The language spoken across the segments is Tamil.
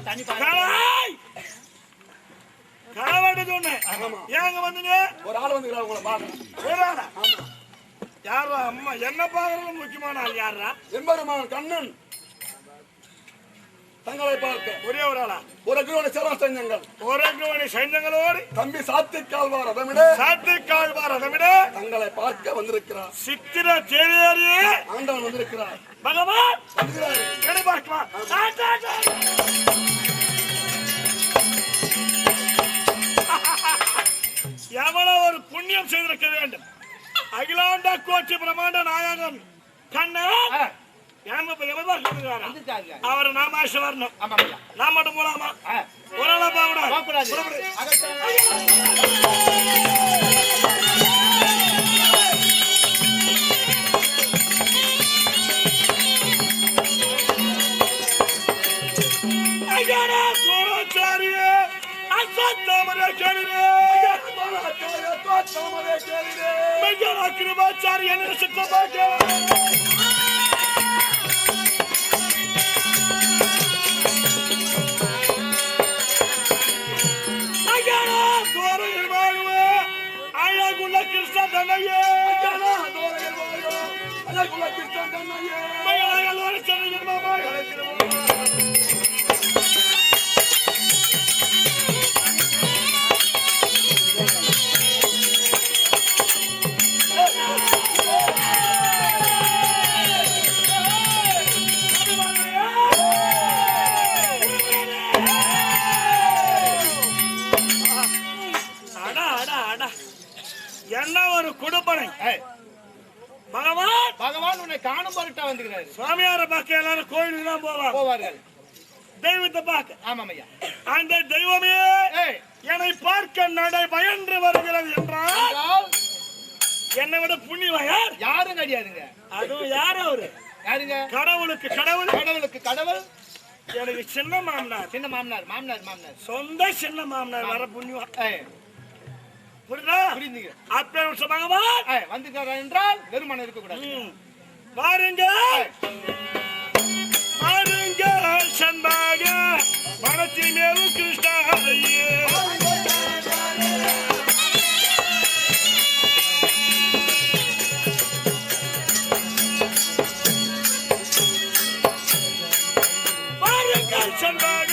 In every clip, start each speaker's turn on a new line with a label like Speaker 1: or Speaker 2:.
Speaker 1: தண்ணி
Speaker 2: களவாட சொன்னேன். ஏங்க வந்தீங்க?
Speaker 1: ஒரு ஆள் வந்து உங்களை பாக்கணும்.
Speaker 2: ஒரு ஆளா? யாரா அம்மா என்ன பாக்குறது? முக்கியமான ஆள் யாரா?
Speaker 1: எம்பெருமான் கண்ணன் தங்களை பார்க்க
Speaker 2: ஒரே ஒரு ஆளா?
Speaker 1: ஒரு அக்னியோட சேவா சைன்யங்கள்,
Speaker 2: ஒரு அக்னியோட சைன்யங்களோடு
Speaker 1: தம்பி சாத்திக்கால்வார் அதமிட தங்களை பார்க்க வந்திருக்கிறார்.
Speaker 2: சித்திர தேரியே
Speaker 1: ஆண்டவன் வந்திருக்கிறார்.
Speaker 2: பகவான்
Speaker 1: வந்திருக்கிறார்.
Speaker 2: எடை பார்க்கமா? எவ்வளவு ஒரு புண்ணியம் செய்திருக்க வேண்டும். அகிலாண்ட கோட்சி பிரமாண்ட நாயகன் கண்ணன் அவரை நாம வரணும். நான் மட்டும் போலாமா? ஒரு ஆளா போகக்கூடாது. கிருபாச்சாரிய அழகுள்ள கிருஷ்ண தன்னையே என்ன ஒரு குடும்பனை. பகவான்
Speaker 1: பகவான் உன்னை காணும் பொருட்டா வந்துக்கிறாரு.
Speaker 2: சுவாமியார பார்க்க எல்லாரும் கோயிலுக்கு தான் போவார்கள். தெய்வத்தை பார்க்க.
Speaker 1: ஆமாம் ஐயா.
Speaker 2: அந்த தெய்வமே என்னை பார்க்க நடை பயன்று வருகிறது என்றால் என்னை விட புண்ணியம்
Speaker 1: யாரும் கிடையாதுங்க.
Speaker 2: அதுவும் யார் அவரு?
Speaker 1: யாருங்க?
Speaker 2: கடவுளுக்கு கடவுள்.
Speaker 1: கடவுளுக்கு கடவுள்.
Speaker 2: எனக்கு சின்ன மாமனார்.
Speaker 1: சின்ன மாமனார். மாமனார் மாமனார்
Speaker 2: சொந்த சின்ன மாமனார் வர புண்ணியம். புரியுதா?
Speaker 1: புரியுதுங்க.
Speaker 2: அப்ப பகவான்
Speaker 1: வந்துட்டாரா என்றால் வெறுமனை இருக்கக்கூடாது.
Speaker 2: வாருங்க வாருங்க சண்பாக மனத்தின் மேலும் கிருஷ்ணாவையே வாருங்க சண்பாக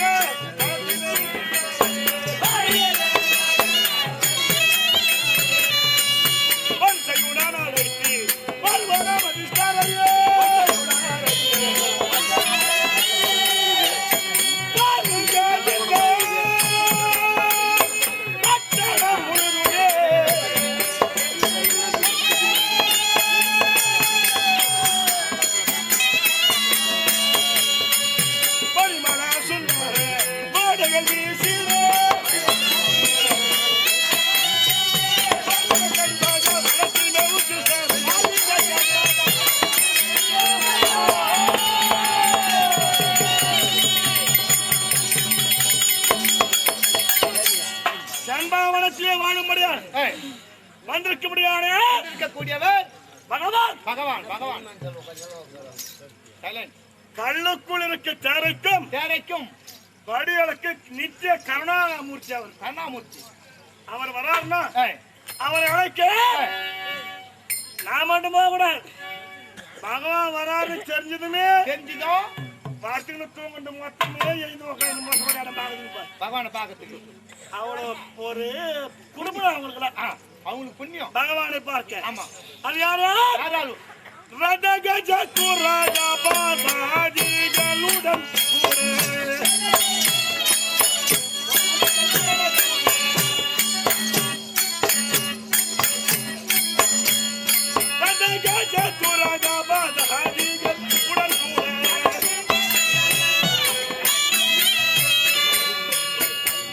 Speaker 2: கல்லுக்குள் இருக்க தேரைக்கும் தேரைக்கும் வடிகளுக்கு நித்திய கருணாமூர்த்தி. அவர் கருணாமூர்த்தி. அவர் வராருன்னா அவரை அழைக்க நான் மட்டும் போக கூடாது. பகவான் வராது தெரிஞ்சதுமே
Speaker 1: தெரிஞ்சுதோ
Speaker 2: பார்த்துன்னு தூங்கிட்டு மொத்தமே எழுந்து உட்காந்து மோசமான இடம் பாக்குது. பகவானை பார்க்கறதுக்கு அவ்வளோ ஒரு குடும்பம் அவங்களுக்கு.
Speaker 1: அவங்களுக்கு புண்ணியம்
Speaker 2: பகவானை பார்க்க.
Speaker 1: ஆமா.
Speaker 2: அது யாரா? யாராலும் ரதகஜ குரஜ பாதாதிகளுடன் ரதகஜ குரஜ பாதாதிகளுடன்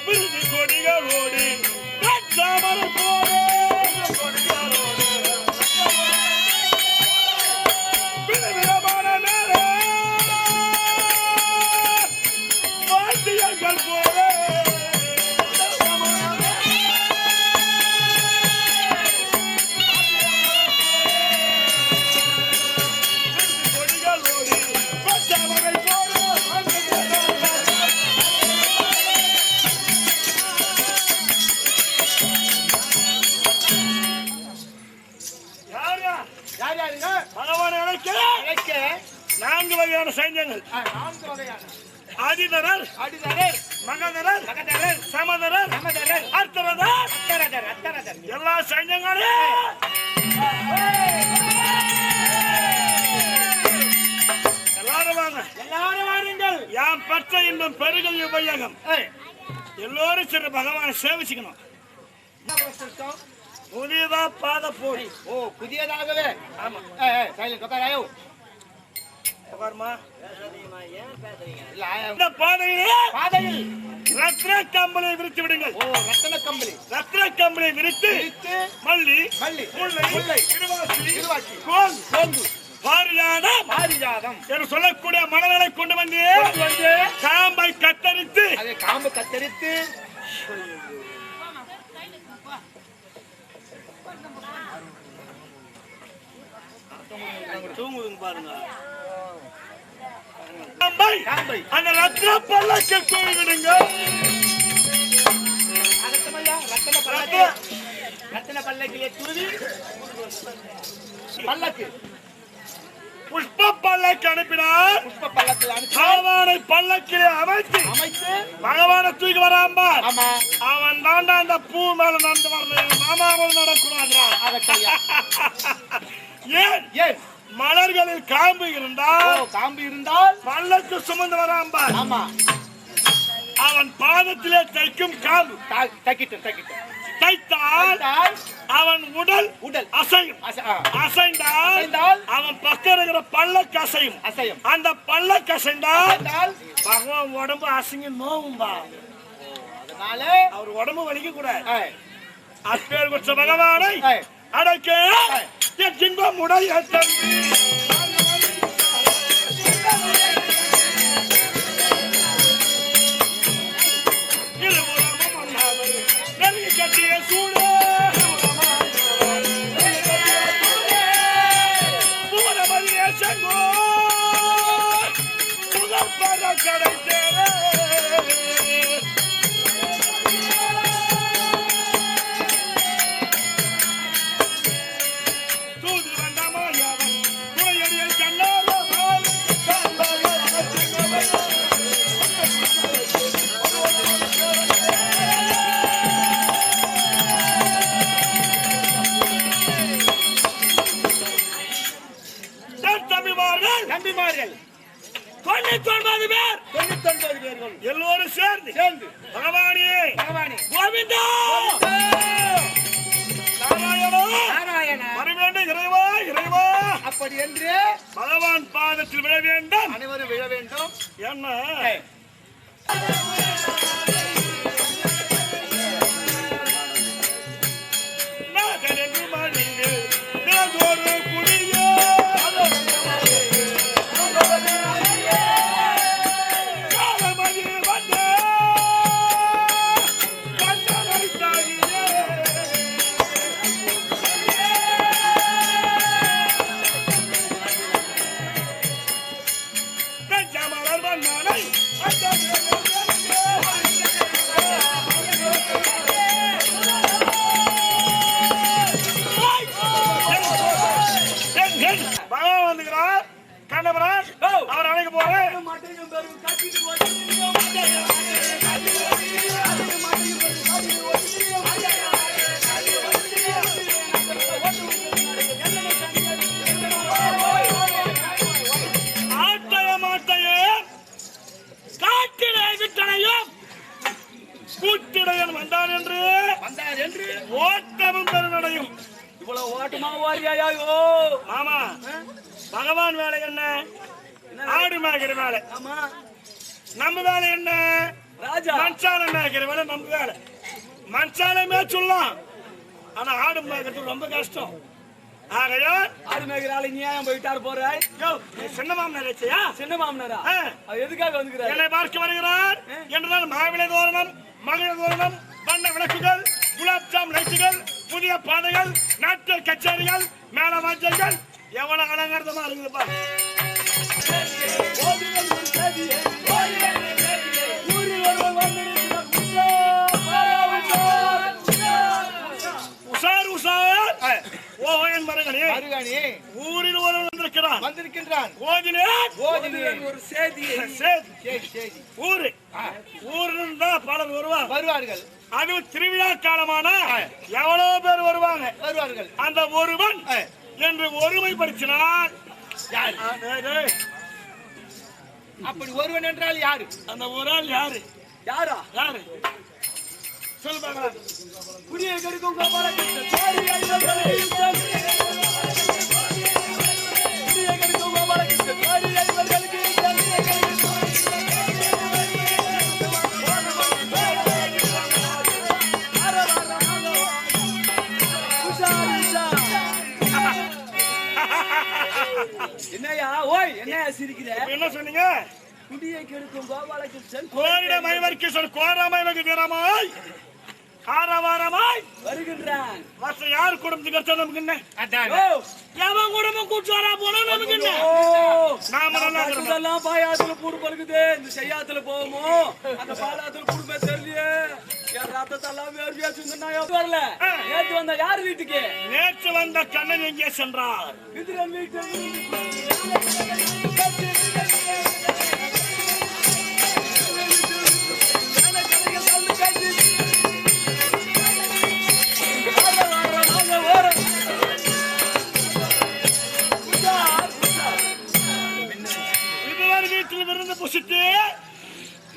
Speaker 2: விருது கொடிகளோடு கச்சாமர போரே
Speaker 1: மடிதரர்
Speaker 2: மகதரர்
Speaker 1: மகதரர்
Speaker 2: சமதரர்
Speaker 1: சமதரர்
Speaker 2: அர்த்தரதர்
Speaker 1: அத்தரதர் அத்தரதர்
Speaker 2: எல்லா சைன்யங்களே எல்லாரும் வாங்க.
Speaker 1: எல்லாரும் வாருங்கள்.
Speaker 2: யாம் பற்ற இன்னும் பெருகல் உபயோகம் எல்லோரும் சரி பகவானை சேவிச்சுக்கணும். புதியதா பாத போய்
Speaker 1: ஓ புதியதாகவே.
Speaker 2: ஆமா
Speaker 1: சைலண்ட் உட்காராயோ.
Speaker 2: உட்காருமா.
Speaker 1: இல்ல
Speaker 2: இந்த பாதையிலே
Speaker 1: பாதையில்
Speaker 2: ரத்ன கம்பளை விரித்து விடுங்கள்.
Speaker 1: ஓ ரத்தன கம்பளி.
Speaker 2: ரத்ன கம்பளை விரித்து
Speaker 1: விரித்து
Speaker 2: மல்லி
Speaker 1: மல்லி
Speaker 2: முல்லை
Speaker 1: முல்லை
Speaker 2: திருவாசி
Speaker 1: திருவாச்சி
Speaker 2: கோங்கு
Speaker 1: கோங்கு
Speaker 2: பாரிஜாதம்
Speaker 1: பாரிஜாதம்
Speaker 2: என்று சொல்லக்கூடிய மலர்களை கொண்டு வந்து
Speaker 1: வந்து
Speaker 2: காம்பை கத்தரித்து
Speaker 1: அதை காம்பு கத்தரித்து
Speaker 2: தூங்குதுங்க பாருங்க. காம்பை
Speaker 1: காம்பை
Speaker 2: அந்த ரத்ன பல்லக்கு தூவி விடுங்க.
Speaker 1: அகத்தமையா ரத்தன பல்லக்கு ரத்தன பல்லக்கிலே துருவி பல்லக்கு
Speaker 2: புஷ்ப பல்லக்கு அனுப்பினார்.
Speaker 1: புஷ்ப பல்லக்கு அனுப்பி
Speaker 2: பகவானை பல்லக்கிலே அமைத்து
Speaker 1: அமைத்து
Speaker 2: பகவானை தூக்கி வராம்பார்.
Speaker 1: ஆமா
Speaker 2: அவன் தாண்டா அந்த பூ மேல நடந்து வரணும். மாமாவும் நடக்கூடாதா?
Speaker 1: அகத்தையா
Speaker 2: ஏன்
Speaker 1: ஏன்
Speaker 2: மலர்களில் காம்பு
Speaker 1: ஓ
Speaker 2: இருந்தால்
Speaker 1: காம்பு இருந்தால்
Speaker 2: பல்லக்கு சுமந்து வராம்பார்.
Speaker 1: ஆமா
Speaker 2: அவன் பாதத்திலே தைக்கும் காம்பு
Speaker 1: தக்கிட்டு தக்கிட்டு
Speaker 2: தைத்தால் அவன் உடல்
Speaker 1: உடல்
Speaker 2: அசையும். அசைந்தால்
Speaker 1: அசைந்தால்
Speaker 2: அவன் பக்கம் இருக்கிற பல்லக்கு அசையும்.
Speaker 1: அசையும்
Speaker 2: அந்த பல்லக்கு அசைந்தால்
Speaker 1: அசைந்தால்
Speaker 2: பகவான் உடம்பு அசைங்க நோவும்பா.
Speaker 1: அதனால
Speaker 2: அவர் உடம்பு வலிக்க கூடாது.
Speaker 1: ஏய்
Speaker 2: அப்பேர் குற்ற பகவானை
Speaker 1: ஏய்
Speaker 2: அடக்க இன்பம் உடைய தம்பி கட்டிய சூழ புவனமதியே செங்கோ முதல் பர கடை சேர தூது வந்தமாயவன் துணையடியை கண்ணால்
Speaker 1: நம்பிமார்கள்
Speaker 2: 99 பேர்
Speaker 1: 99 பேர்கள்
Speaker 2: எல்லோரும் சேர்ந்து பகவானே
Speaker 1: பகவானே
Speaker 2: கோவிந்தா
Speaker 1: நாராயணா
Speaker 2: வரவேண்டும் இறைவா இறைவா
Speaker 1: அப்படி என்று
Speaker 2: பகவான் பாதத்தில் விழ வேண்டும்.
Speaker 1: அனைவரும் விழ வேண்டும்.
Speaker 2: என்ன நாகரகு மணியே தினதோறு குடியே காலமணி வந்தே கண்ணனை தாயியே கஞ்சமலர் வண்ணனை பகவான் வந்துக்கிறார். கண்ணபுரான் அவர் அழைக்க போறேன். ஆட்டையும் ஆட்டையும் காட்டிலே விட்டனையும் கூட்டிடையன் வந்தான் என்று ஓட்டமும் பெருநடையும்.
Speaker 1: இவ்வளவு ஓட்டமா ஓடியாயோ
Speaker 2: மாமா பகவான் வேலை என்ன? ஆடு மேய்க்கிற வேலை.
Speaker 1: ஆமா
Speaker 2: நம்ம வேலை என்ன?
Speaker 1: ராஜா
Speaker 2: மனுஷால மேய்க்கிற வேலை நம்ம வேலை. மனுஷால மேய்ச்சலாம், ஆனா ஆடு மேய்க்கிறது ரொம்ப கஷ்டம். ஆகையா
Speaker 1: ஆடு மேய்க்கிற ஆளு நீ ஏன் போயிட்டாரு போறாய்?
Speaker 2: சின்ன மாமனார் வச்சியா?
Speaker 1: சின்ன மாமனாரா? அது எதுக்காக வந்துக்கிறாரு?
Speaker 2: என்னை பார்க்க வருகிறார் என்றால் மாவிளை தோரணம், மகளிர் தோரணம், வண்ண விளக்குகள், குலாப் ஜாம் லைட்டுகள், புதிய பாதைகள், நாட்டியல் கச்சேரிகள், மேல வாத்தியங்கள், எவ்வளவு அலங்காரமா இருக்குதுப்பா. உசார் உசார் ஓஹன் மரகனே
Speaker 1: மருகனே
Speaker 2: ஊரில் ஒருவன் வந்திருக்கிறான்.
Speaker 1: வந்திருக்கின்றான்.
Speaker 2: ஓதினே
Speaker 1: ஓதினே ஒரு செய்தி
Speaker 2: சேதி
Speaker 1: செய்தி
Speaker 2: ஊரு ஊர்ல இருந்தா பலர்
Speaker 1: வருவார்கள்.
Speaker 2: அதுவும் திருவிழா காலமான எவ்வளவு பேர்
Speaker 1: வருவார்கள்.
Speaker 2: அந்த ஒருவன் என்று ஒருமைப்படுத்தினால்
Speaker 1: யார்? அப்படி ஒருவன் என்றால் யாரு?
Speaker 2: அந்த ஒரு ஆள் யாரு?
Speaker 1: யாரா?
Speaker 2: யாரு சொல்லு பார்க்கலாம்.
Speaker 1: குடியை கெடுக்கும் கோபாலகிருஷ்ணன். குடியை கெடுக்கும் கோபாலகிருஷ்ணன். என்னையா ஓய் என்னையா சிரிக்கிற?
Speaker 2: என்ன சொன்னீங்க?
Speaker 1: குடியை கெடுக்கும் கோபாலகிருஷ்ணன்
Speaker 2: கோரிட மைவர்கிருஷ்ணன் கோராமைவகு வீரமாய் ஆரவாரமாய்
Speaker 1: வருகின்றான்.
Speaker 2: வருஷம் யார் குடும்பத்துக்கு நமக்கு என்ன? எவன் குடும்பம் கூட்டு வரா போனா நமக்கு என்ன? நாம நல்லா
Speaker 1: பாயாத்துல கூடு பழுகுது. இந்த செய்யாத்துல போவோமோ அந்த பாலாத்துல குடும்ப தெரியலையே. என் ரத்தத்தெல்லாம் வரல. நேற்று வந்த யார் வீட்டுக்கு?
Speaker 2: நேற்று வந்த கண்ணன் எங்கே சென்றார்?
Speaker 1: விதுரன் வீட்டு.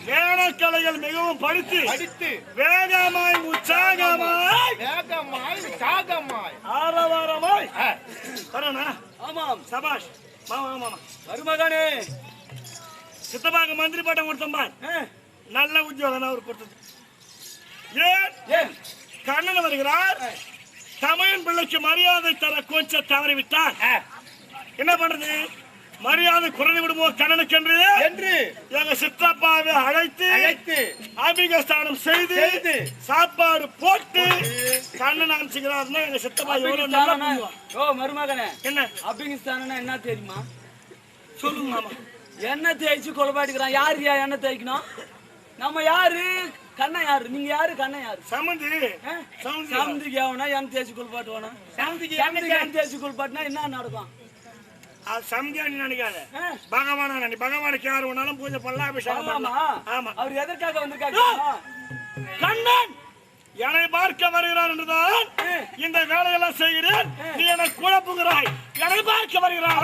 Speaker 2: வேணக்கலைகள் மிகவும் படித்து வேகமாய் உற்சாகமாய் ஆரவாரமாய்
Speaker 1: ஆமாம்
Speaker 2: சபாஷ் மாமா
Speaker 1: மருமகனே
Speaker 2: சித்தப்பாக்கு மந்திரி பட்டம் கொடுத்தம்பார். நல்ல உத்தியோகம் அவர் கொடுத்தது. ஏன் கண்ணன் வருகிறார். தமிழன் பிள்ளைக்கு மரியாதை தர கொஞ்சம் தவறிவிட்டார். என்ன பண்றது? மரியாதை குறைந்து விடுமோ கண்ணனுக்கு என்று எங்க சித்தப்பாவை அழைத்து அபிகஸ்தானம் செய்து சாப்பாடு போட்டு கண்ணன் அனுப்பிச்சுக்கிறாருன்னா எங்க சித்தப்பா எவ்வளவு நல்லா.
Speaker 1: ஓ மருமகனே,
Speaker 2: என்ன
Speaker 1: அபிகஸ்தானம் என்ன தெரியுமா?
Speaker 2: சொல்லுங்க மாமா.
Speaker 1: எண்ணெய் தேய்ச்சி கொலபாடிக்கிறான். யாருயா எண்ணெய் தேய்க்கணும்? நம்ம யாரு? கண்ணன் யாரு? நீங்க யாரு? கண்ணன் யாரு? சமந்திக்கு ஆகணும். எண்ணெய் தேய்ச்சி கொலபாட்டு வேணும். எண்ணெய் தேய்ச்சி கொலபாட்டுனா என்ன நடக்கும்?
Speaker 2: அது சமந்தியானி நினைக்காத, பகவானா நினை. பகவானுக்கு யாரு வேணாலும் பூஜை பண்ணலாம், அபிஷேகம் பண்ணலாம். ஆமா.
Speaker 1: அவர் எதற்காக வந்திருக்காரு?
Speaker 2: கண்ணன் என்னை பார்க்க வருகிறார் என்றுதான் இந்த வேலையெல்லாம் செய்கிறேன். நீ என்னை குழப்புகிறாய். என்னை பார்க்க வருகிறார்.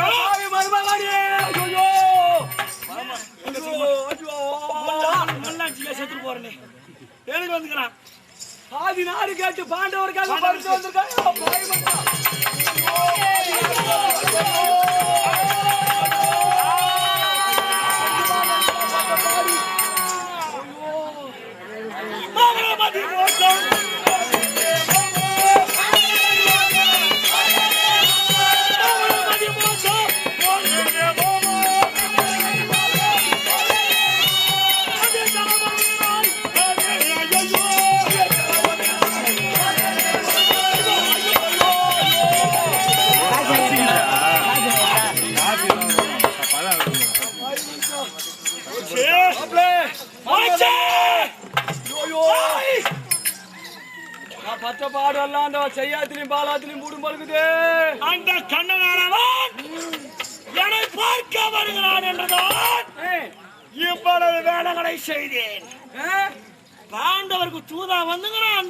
Speaker 2: செத்து போறேன். எதுக்கு வந்துக்கிறான்?
Speaker 1: ஆதி நாடு கேட்டு பாண்டவருக்காக வந்திருக்காங்க. பச்சை பாடெல்லாம் அந்த செய்யாத்திலையும் பாலாத்திலையும் கூடும் பழுகுது.
Speaker 2: அந்த கண்ணனானவன் என்னை பார்க்க வருகிறான் என்றுதான் இவ்வளவு வேலைகளை செய்தேன். பாண்டவருக்கு தூதா வந்துங்கிறான்.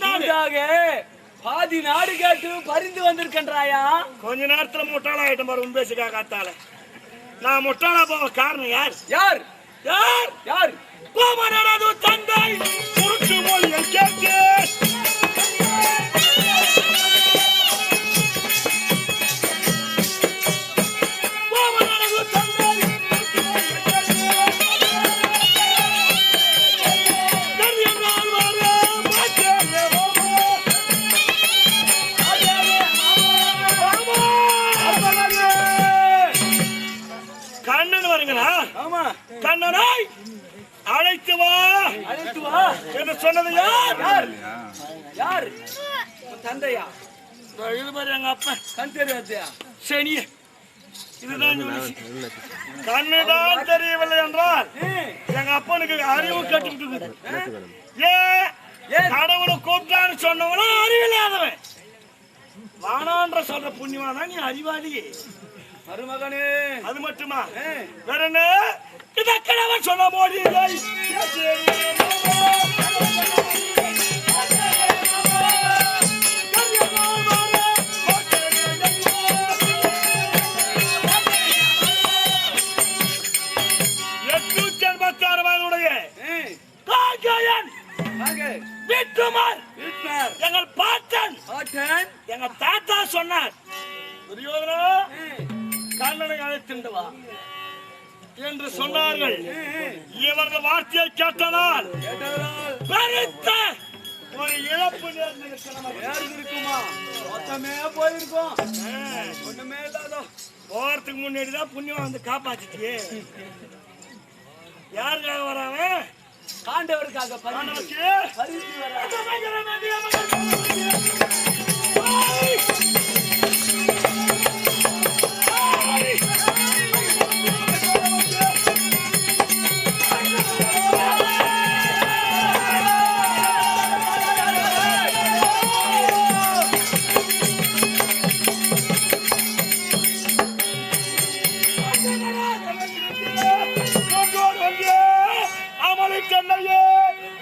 Speaker 1: பாதி நாடு கேட்டு பறிந்து வந்திருக்கின்றாயா?
Speaker 2: கொஞ்ச நேரத்துல முட்டாளாயிட்டம் பாரு. உண்பேசுக்கா காத்தால நான் முட்டாளா போக காரணம் யார்?
Speaker 1: யார் யார் யார்?
Speaker 2: கோமனது தந்தை குறுக்கு மொழியை கேட்டு கண்ணனை அழைத்து வா என்று சொன்னது யார்?
Speaker 1: யார்? தந்தையா?
Speaker 2: இது மாதிரி எங்க அப்பா
Speaker 1: கண் தெரியாதியா?
Speaker 2: சரி, இதுதான் கண்ணுதான் தெரியவில்லை என்றால் எங்க அப்பனுக்கு அறிவு கட்டுக்கிட்டு. கடவுளை கூப்பிட்டான்னு சொன்னவனும் அறிவில்லாதவன். வானான்ற சொல்ற புண்ணியமா தான் நீ அறிவாளி.
Speaker 1: மருமகனே
Speaker 2: அது மட்டுமா வேற என்ன இதற்கெல்லாம் சொல்ல முடியலை எங்கள் பாட்டன் எங்க தாத்தா சொன்னார் துரியோதனா கர்ணனை அழைத்துண்டு வா என்று சொன்னார்கள். இவர்கள் வார்த்தையை கேட்டனால் பெருத்த ஒரு இழப்பு இருக்குமா? மொத்தமே போயிருக்கும். ஒண்ணுமே இல்லாதோ போறதுக்கு முன்னாடிதான் புண்ணியம் வந்து காப்பாத்திட்டு யாருக்காக வராங்க? காண்டவருக்காக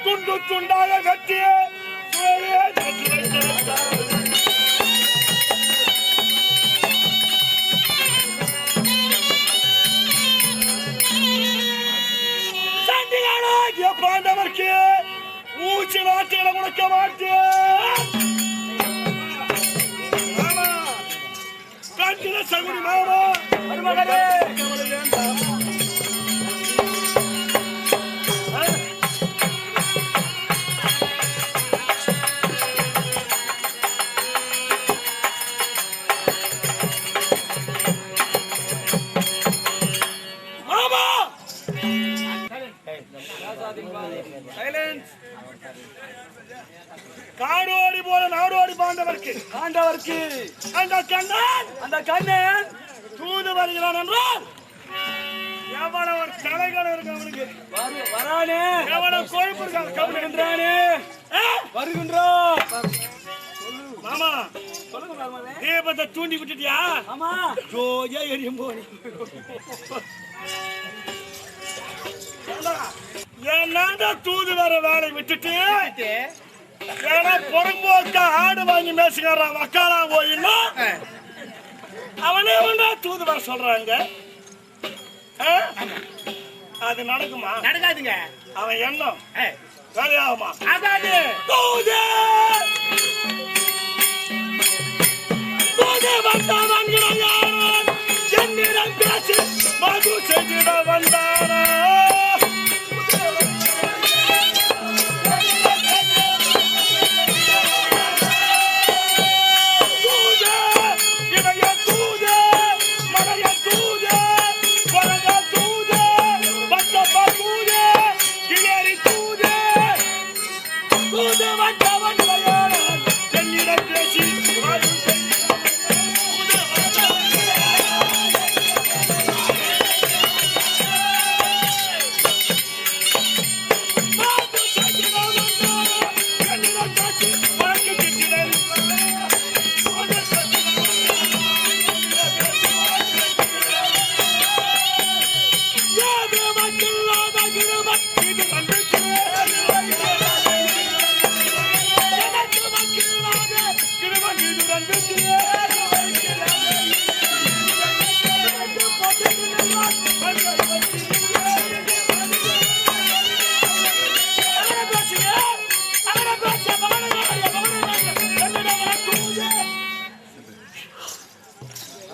Speaker 2: துண்டு துண்டாக கட்டிய சண்டிகானாகிய பாண்டவர்க்கு ஊச்சி நாட்டில கொடுக்க மாட்டேன். கண்டில சகுனி மாமா மருமகளே காடோடி போல நாடோடி பாண்டவர்க்கு அந்த கண்ணன் தூது வருகிறான் என்றால் எவ்வளவு ஒரு தலைகள் இருக்கு அவனுக்கு வரானே, எவ்வளவு கொழுப்பு இருக்கானே வருகின்றோம். மாமா சொல்லுங்க, தீபத்தை தூண்டி விட்டுட்டியா? ஆமா, ஜோதியா எரியும் போனி ஏன்னா தூது வர வேலை விட்டுட்டு பொறும்போக்கா ஆடு வாங்கி மேசுகிறான் வக்காலா கோயில்னா அவனே ஒன்றா தூது வர சொல்றாங்க. அது நடக்குமா? நடக்காதுங்க. அவன் எண்ணம் வேலையாகுமா? ஆகாது. தூது தூது வந்தவன் என்னிடம் பேசி மது செய்திட வந்தாரா?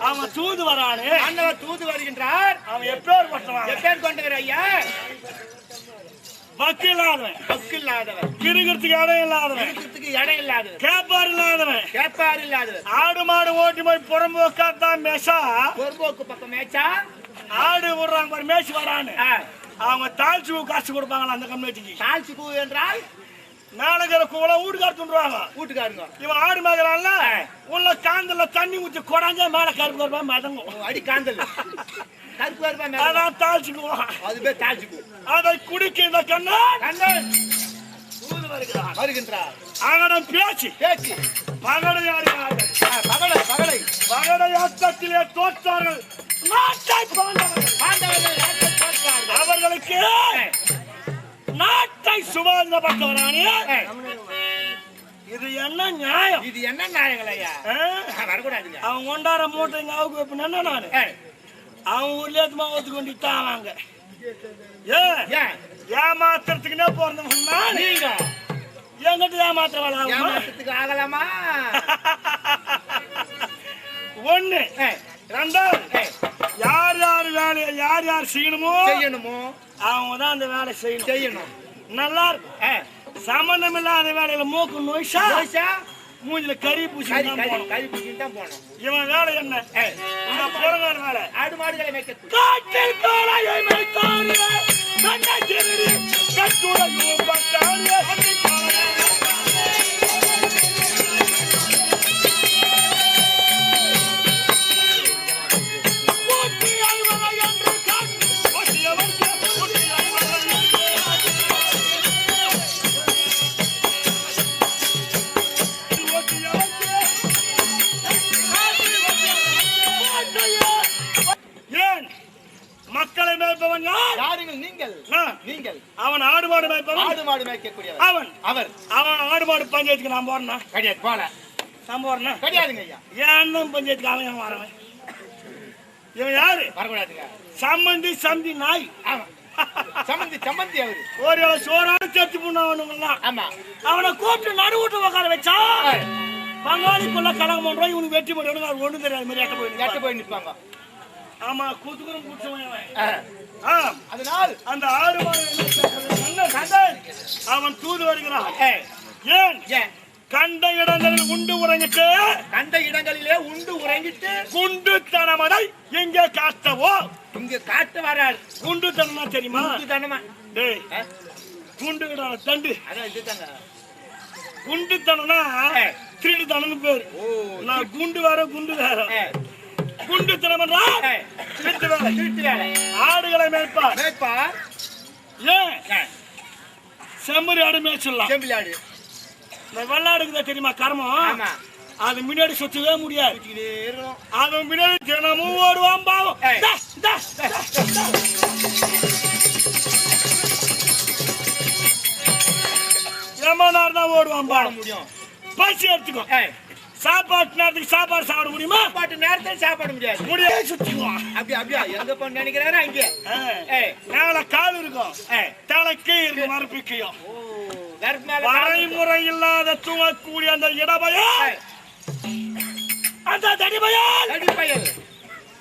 Speaker 2: அவன் தூது வரானே, அண்ணன் தூது வருகின்றார். அவன் எப்பேர் கொண்டவர் ஐயா? வக்கில்லாதவன், கிருகிறதுக்கு இடம் இல்லாதவன், கேப்பார் இல்லாதவன், ஆடு மாடு ஓட்டி போய் புறம்போக்காத்தான் மேசா, புறம்போக்கு பக்கம் மேய்ச்சா ஆடு விடுறாங்க பாரு, மேய்ச்சி வரான்னு அவங்க தாழ்ச்சி காசு கொடுப்பாங்களா அந்த கம்யூனிட்டிக்கு? தாழ்ச்சி கூ என்றால் மேலகிற கூல வீட்டுக்காரத்துறாங்க. வீட்டுக்காருங்க இவன் ஆடு மேகறான்ல, உள்ள காந்தல்ல தண்ணி ஊத்தி கொடாஞ்சா மேல கருப்பு கருப்பா மதங்கும். அடி காந்தல் கருப்பு கருப்பா அதான் தாழ்ச்சிக்குவோம். அதுவே தாழ்ச்சிக்கு அதை குடிக்க இந்த கண்ணன் தூது வருகின்றார். அவனிடம் பேச்சு பகடையாடுகிறார்கள். பகடையாட்டத்திலே தோற்றார்கள் நாட்டை அவர்களுக்கு நாட்டை சுபாதிதப்பட்டவரானே. இது என்ன நியாயம்?
Speaker 3: இது என்ன நியாயங்கள் ஐயா? வரக்கூடாதுங்க.
Speaker 2: அவன் கொண்டாட மூட்டைங்க அவுக்கு வைப்பேன் நானு. அவன் ஊர்ல ஒத்துக்கு கொண்டுட்டான் வாங்க. ஏமாத்துறதுக்குன்னே பிறந்தவன்னா
Speaker 3: நீங்க
Speaker 2: என்கிட்ட ஏமாத்துறவளா
Speaker 3: ஆகலாமா?
Speaker 2: ஒண்ணு ரெண்டாவது யார் யார் வேலையை யார் யார் செய்யணுமோ அவங்க தான் அந்த வேலை செய்யணும். நல்லா இருக்கும். சம்பந்தம் இல்லாத வேலையில மூக்கு நோய்ஷா மூஞ்சில கறி பூசி தான் போனோம். இவன் வேலை என்ன? புறங்கான வேலை.
Speaker 3: ஆடு மாடுகளை மேய்க்க
Speaker 2: காட்டில் காளையை மேய்த்தானே கண்ணை திருடி கட்டுரையும் பட்டானே மக்களை மேய்ப்பவன்
Speaker 3: யாருங்கள்? நீங்கள்.
Speaker 2: அவன் ஆடு மாடு மேய்ப்பவன்.
Speaker 3: ஆடு மாடு மேய்க்கக்கூடிய
Speaker 2: அவன் ஆடு மாடு பஞ்சாயத்துக்கு நான் போறேன்னா
Speaker 3: கிடையாது. போல
Speaker 2: நான் போறேன்னா
Speaker 3: கிடையாதுங்க ஐயா.
Speaker 2: ஏன் பஞ்சாயத்துக்கு அவன் வரவன்? இவன் யாரு?
Speaker 3: வரக்கூடாதுங்க.
Speaker 2: சம்பந்தி நாய்.
Speaker 3: சம்பந்தி அவரு
Speaker 2: ஒரு சோறான சேர்த்து பண்ணவனுங்கலாம்.
Speaker 3: ஆமா.
Speaker 2: அவனை கூப்பிட்டு நடுவுட்டு உட்கார வச்சா பங்காளிக்குள்ள கலகம் பண்றோம். இவனுக்கு வெற்றி பண்ணுறவனுக்கு அது ஒண்ணு தெரியாது மாதிரி எட்ட போய் நிற்பாங்க. ஆமா, கூத்துக்குறம் கூட்டுவன்.
Speaker 3: அதனால்
Speaker 2: அந்த ஆடு அவன் தூது வருகிறான். ஏன் கண்ட இடங்களில் உண்டு உறங்கிட்டு குண்டுத்தனமதை எங்கே காட்டவோ?
Speaker 3: இங்க காட்டு வராது.
Speaker 2: குண்டுத்தனமா தெரியுமா?
Speaker 3: குண்டுத்தனமா
Speaker 2: குண்டு தண்டு.
Speaker 3: அதான் இதுதாங்க
Speaker 2: குண்டுத்தனம்னா திருடுத்தனம்னு பேரு. நான் குண்டு வேற குண்டுத்தனம் ஆடுகளை மேய்ப்பார். ஏன் செம்மறி ஆடு மேய்ச்சிடலாம்.
Speaker 3: செம்பி ஆடு
Speaker 2: வெள்ளாடுக்குதான் தெரியுமா கர்மம்? அது முன்னாடி சுத்தவே முடியாது. அது முன்னாடி தினமும் ஓடுவான் பாவம். எம்மனார் தான் ஓடுவான் பாவம். முடியும். பசி எடுத்துக்கோ. சாப்பாட்டு நேரத்துக்கு சாப்பாடு சாப்பிட முடியுமா?
Speaker 3: சாப்பாட்டு நேரத்துல சாப்பிட முடியாது.
Speaker 2: சுத்திக்குவான்.
Speaker 3: அப்படியா எங்க போன நினைக்கிறாரு? அங்கே
Speaker 2: மேல கால் இருக்கும், தலைக்கு இருக்கு மறுப்பிக்கையும். வரைமுறை இல்லாத தூங்கக்கூடிய அந்த இடபயல், அந்த தடிபயல்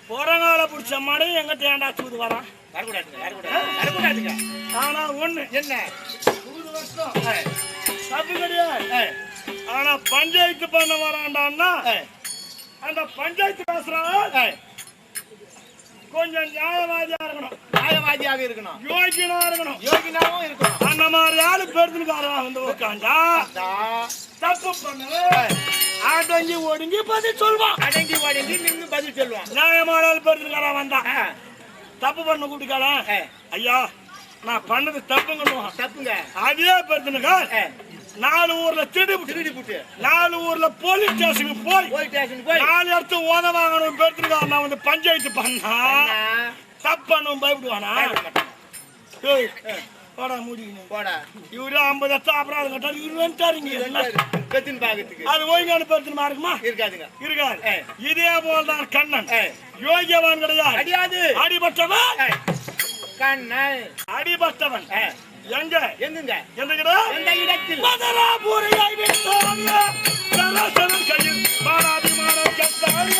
Speaker 2: புறங்கால புடிச்ச மாடு எங்கிட்ட ஏண்டா தூது வரான்?
Speaker 3: வரக்கூடாதுங்க.
Speaker 2: ஆனா ஒண்ணு
Speaker 3: என்ன
Speaker 2: தப்பு கிடையாது. ஆனா பஞ்சாயத்து பண்ண வரான்டான்னா அந்த பஞ்சாயத்து பேசுறான் கொஞ்சம்
Speaker 3: நியாயவாதியாக இருக்கணும்.
Speaker 2: யோகினாவும் இருக்கணும். அந்த மாதிரி ஆளு பெருந்துக்காரன் வந்து உட்காந்தா தப்பு பண்ண அடங்கி ஒடுங்கி பதில் சொல்வான்.
Speaker 3: அடங்கி ஒடுங்கி நின்று பதில் சொல்லுவான்.
Speaker 2: நியாயமான ஆளு பெருந்துக்காரன் வந்தா தப்பு பண்ண கூட்டிக்கலாம். ஐயா நான் பண்ணது தப்புங்க. அதே பெருந்துக்கா 4 ஊர்ல திருடி புட்டு 4 ஊர்ல போலீஸ் ஸ்டேஷனுக்கு போய் 4 இடத்து ஓத வாங்கணும் பெருத்துக்கா. நான் வந்து பஞ்சாயத்து பண்ணா தப்பானும் பயப்படுவானா? போடா முடிக்கணும்.
Speaker 3: போடா
Speaker 2: இவரு 50 லட்சம் அப்புறம் கட்டாரு. இவரு வந்துட்டாருங்க அது ஓய்வான பெருத்துமா இருக்குமா? இருக்காது. இதே போல்தான் கண்ணன். யோகியவான் கிடையாது. அடிபட்டவன்
Speaker 3: கண்ணன்.
Speaker 2: அடிபட்டவன் எங்கடா?
Speaker 3: எந்த இடத்தில்?
Speaker 2: மதராபுரியை விட்டாங்க சரசரன் கையில் மானாபிமானம் கட்டாங்க.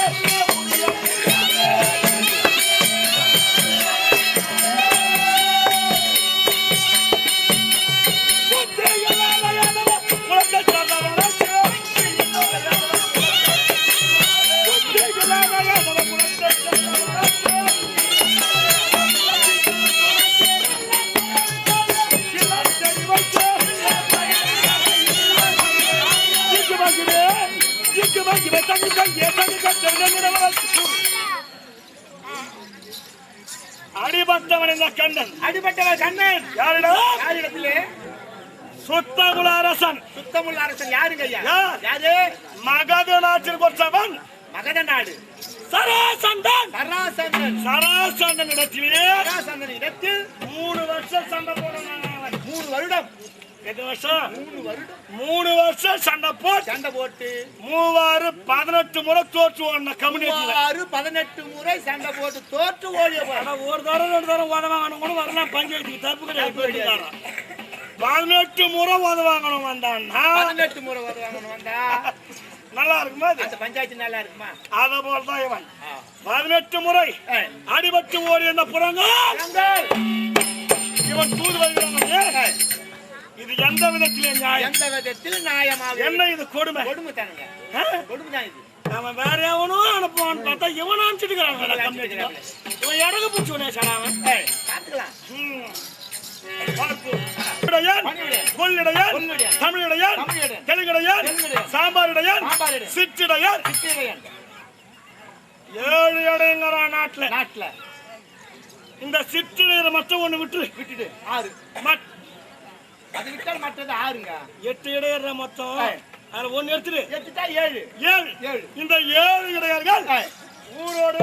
Speaker 3: அடிபட்டவன் கண்ணன். யாரிடத்திலே?
Speaker 2: சுத்தமுள்ள அரசன்.
Speaker 3: யாருங்க ஐயா? யாரு?
Speaker 2: மகத நாட்டில் கொற்றவன்.
Speaker 3: மகத நாடு
Speaker 2: சராசந்தன் இடத்திலே
Speaker 3: சராசந்தன் இடத்தில்
Speaker 2: 3 வருஷம் சண்டை போடுறாங்க.
Speaker 3: 3 வருடம்.
Speaker 2: எத்தனை வருஷம்?
Speaker 3: 3 வருடம்.
Speaker 2: 3 வருஷம் சண்டை
Speaker 3: போட்டு
Speaker 2: 18 முறை தோற்று ஓடின கம்யூனிட்டியில
Speaker 3: 18 முறை சண்டை போட்டு தோற்று ஓடிய
Speaker 2: ஒரு தடவை 2 தடவை உதவாங்கணும் கூட வரலாம். பஞ்சாயத்துக்கு தப்பு கிடையாது. 18 முறை உதவாங்கணும் வந்தான்னா
Speaker 3: 18 முறை உதவாங்கணும் வந்தா
Speaker 2: நல்லா இருக்குமா?
Speaker 3: அந்த பஞ்சாயத்து நல்லா இருக்குமா?
Speaker 2: அத போலதான் இவன் 18 முறை அடிபட்டு ஓடி அந்த புறங்கள் இவன் தூது வருகிறாங்க. இது எந்த விதத்திலே நியாயம்?
Speaker 3: எந்த விதத்தில் நியாயமாக?
Speaker 2: என்ன இது கொடுமை?
Speaker 3: கொடுமை தானுங்க. கொடுமை தான் இது.
Speaker 2: அவன் வேற எவனும் அனுப்புவான்னு பார்த்தா இவன் அனுப்பிச்சுட்டு இவன் இடகு பூச்சுவனே சடாவன்
Speaker 3: பாத்துக்கலாம்.
Speaker 2: கொள்ளிடையான், தமிழிடையான், தெலுங்கிடையான், சாம்பாரிடையான், சிற்றிடையான் 7 இடையங்கிறான் நாட்டுல. இந்த சிற்றிடையரை மட்டும் ஒண்ணு விட்டுட்டு
Speaker 3: 6 அது விட்டால் மற்றது 6ங்க.
Speaker 2: 8 இடையற மொத்தம். அதுல ஒண்ணு எடுத்துட்டா 7. இந்த 7 இடையர்கள் ஊரோட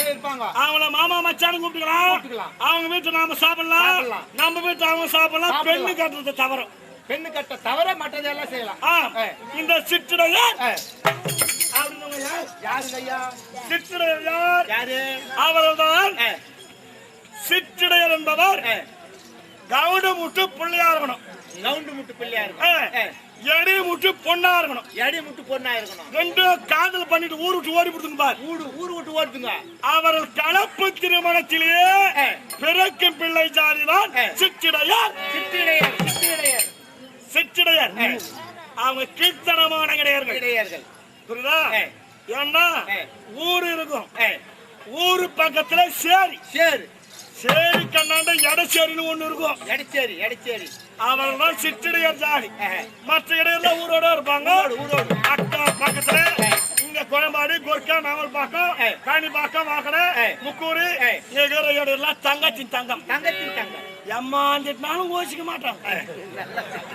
Speaker 2: இருப்பாங்க. அவங்கள மாமா மச்சான்னு கூப்பிட்டுக்கலாம். அவங்க வீட்டு நாம சாப்பிடலாம், நம்ம வீட்டு அவங்க சாப்பிடலாம். பெண்ணு கட்டுறது தவறு.
Speaker 3: பெண்ணு கட்ட தவிர மற்றதெல்லாம் செய்யலாம்.
Speaker 2: இந்த சிற்றிடையர் அவர்தான் சிற்றிடையர் என்பவர் கவுண்டு முட்டு பிள்ளையா இருக்கணும். எடி முட்டு பொண்ணா இருக்கணும். 2 காதல் பண்ணிட்டு ஊரு விட்டு ஓடி போடுங்க பார்.
Speaker 3: ஊரு விட்டு ஓடுதுங்க.
Speaker 2: அவர்கள் கலப்பு திருமணத்திலேயே பிறக்கும் பிள்ளை ஜாதிதான் சிற்றிடையர். அவங்க கீர்த்தனமான கிடையார்கள். புரியுதா? ஏன்னா ஊரு இருக்கும். ஊரு பக்கத்துல சேரி கண்ணாண்ட எடச்சேரின்னு ஒண்ணு இருக்கும்.
Speaker 3: எடச்சேரி
Speaker 2: அவர்தான் சிற்றிடையர் ஜாதி. மற்ற இடையெல்லாம் ஊரோட இருப்பாங்க. அக்கா பக்கத்துல இங்க குழம்பாடி, கொர்க்கா, நாவல்பாக்கம், காணிப்பாக்கம், வாக்கடை, முக்கூரு இடையெல்லாம் தங்கத்தின் தங்கம். எம்மாந்திட்டாலும் யோசிக்க மாட்டாங்க.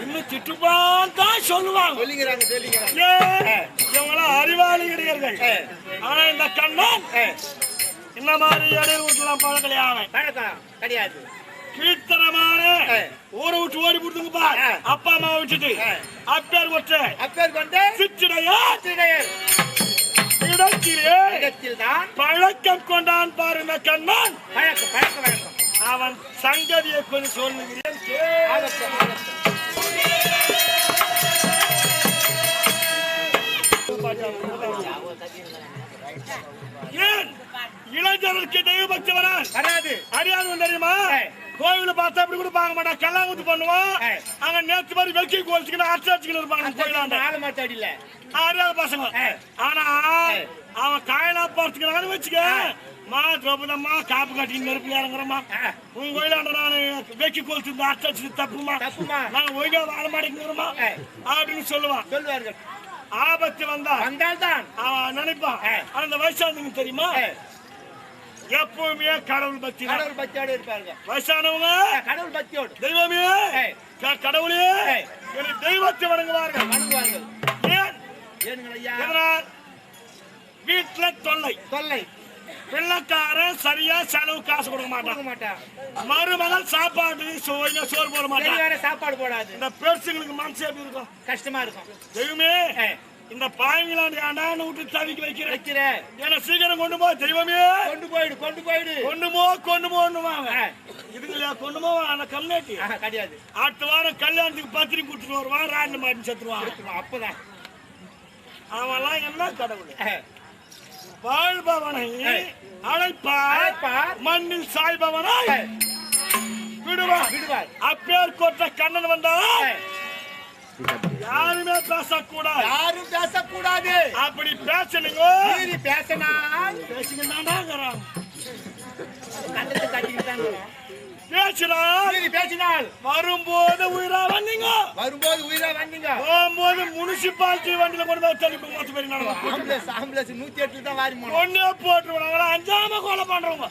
Speaker 2: இன்னும் திட்டுப்பான் தான் சொல்லுவாங்க. இவங்களாம் அறிவாளி இடையர்கள். ஆனா இந்த கண்ணன் இந்த மாதிரி இடையர் வீட்டுலாம் பழக்கம்
Speaker 3: கிடையாது.
Speaker 2: கீர்த்தனமான ஊரை விட்டு ஓடி போடுதுங்கப்பா. அப்பா அம்மாவை விட்டுட்டு அப்பேர் கொண்டு சிற்றிடையர் இடத்தில் தான் பழக்கம் கொண்டான் பாருங்க கண்ணன்.
Speaker 3: பழக்கம்
Speaker 2: அவன் சங்கதியை கொஞ்சம் சொல்லுகிறேன். ஏன் இளைஞர்களுக்கு தெய்வ பக்தி வராது? அறியாது தெரியுமா? கோவில பார்த்தா அப்படி கூட பார்க்க மாட்டான். கல்லாங்குத்து பண்ணுவான். அங்க நேற்று மாதிரி வெக்கி கோலிச்சுக்கணும், அடிச்சுக்கணும் இருப்பாங்க கோயிலாண்ட. அறியாத பசங்க. ஆனா அவன் காயலா பார்த்துக்கிறான்னு வச்சுக்க, மா திரௌபதம்மா காப்பு கட்டி நெருப்பு இறங்குறமா, உங்க கோயிலாண்ட நான் வெக்கி கோலிச்சு அடிச்சு தப்புமா, நான் ஒழுங்கா வாழ மாட்டேங்கிறோமா அப்படின்னு சொல்லுவார்கள். ஆபத்து வந்தால்தான் அவன் நினைப்பான். அந்த வயசானவங்க தெரியுமா, எப்பவுமே கடவுள் பக்தியோடு இருப்பாங்க. வயசானவங்க கடவுள் பக்தியோடு தெய்வமே கடவுளே தெய்வத்தை வணங்குவார்கள். வீட்டுல தொல்லை வெள்ளக்காரன் சரியா செலவு காசு கொடுக்க மாட்டான். மருமகள் சாப்பாடு சோறு போட மாட்டான். சாப்பாடு போடாது. இந்த பெருசுங்களுக்கு மனசு எப்படி இருக்கும்? கஷ்டமா இருக்கும். தெய்வமே இந்த பாயங்களாண்டி ஆண்டான்னு விட்டு தவிக்க வைக்கிற என்ன சீக்கிரம் கொண்டு போ தெய்வமே. கொண்டு போடுவாங்க. இதுல கொண்டு போவான். அந்த கம்யூனிட்டி கிடையாது. அடுத்த வாரம் கல்யாணத்துக்கு பத்திரிக்கை கொடுத்துட்டு வருவான். ராண்டு மாட்டி செத்துருவான். அப்பதான் அவெல்லாம் என்ன கடவுள் வாழ்பவனை அழைப்பார், மண்ணில் சாய்பவனை விடுவார். அப்பேர் கொற்ற கண்ணன் வந்தால் யாருமே பேசக்கூடாது. அப்படி பேசணுங்க. பேசினால் வரும்போது உயிரா வந்தீங்க. போகும்போது முனிசிபாலிட்டி வண்டியில கொண்டு தள்ளி ஒன்னே போட்டுருவாங்க. அஞ்சாம கொலை பண்றவங்க